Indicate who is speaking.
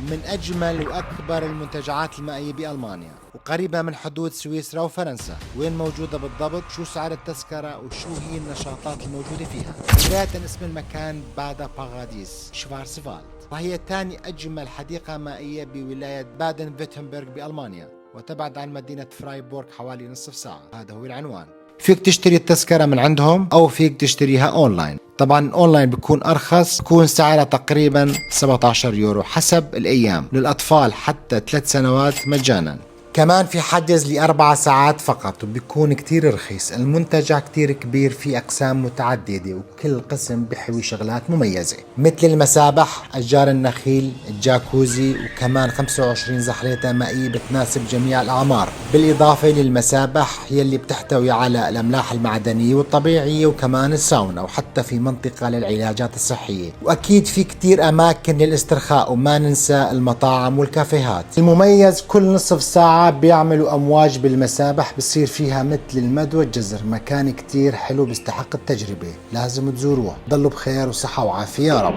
Speaker 1: من أجمل وأكبر المنتجعات المائية بألمانيا، وقريبة من حدود سويسرا وفرنسا. وين موجودة بالضبط؟ شو سعر التذكرة؟ وشو هي النشاطات الموجودة فيها؟ بداية اسم المكان بادا باراديس شفارسفالد، وهي ثاني أجمل حديقة مائية بولاية بادن فيرتمبرغ بألمانيا، وتبعد عن مدينة فرايبورغ حوالي نصف ساعة. هذا هو العنوان. فيك تشتري التذكرة من عندهم أو فيك تشتريها أونلاين. طبعا أونلاين بيكون أرخص، بيكون سعرها تقريبا 17 يورو حسب الأيام، للأطفال حتى 3 سنوات مجانا. كمان في حجز ل4 ساعات فقط، وبيكون كتير رخيص. المنتجع كتير كبير، في أقسام متعددة، وكل قسم بيحوي شغلات مميزة مثل المسابح، أشجار النخيل، الجاكوزي، وكمان 25 زحلية مائية بتناسب جميع الأعمار، بالإضافة للمسابح يلي بتحتوي على الأملاح المعدنية والطبيعية، وكمان الساونا، وحتى في منطقة للعلاجات الصحية. وأكيد في كتير أماكن للاسترخاء، وما ننسى المطاعم والكافيهات. المميز كل نصف ساعة بيعملوا أمواج بالمسابح، بصير فيها مثل المد والجزر. مكان كتير حلو، بيستحق التجربة، لازم تزوروه. ضلوا بخير وصحة وعافية يا رب.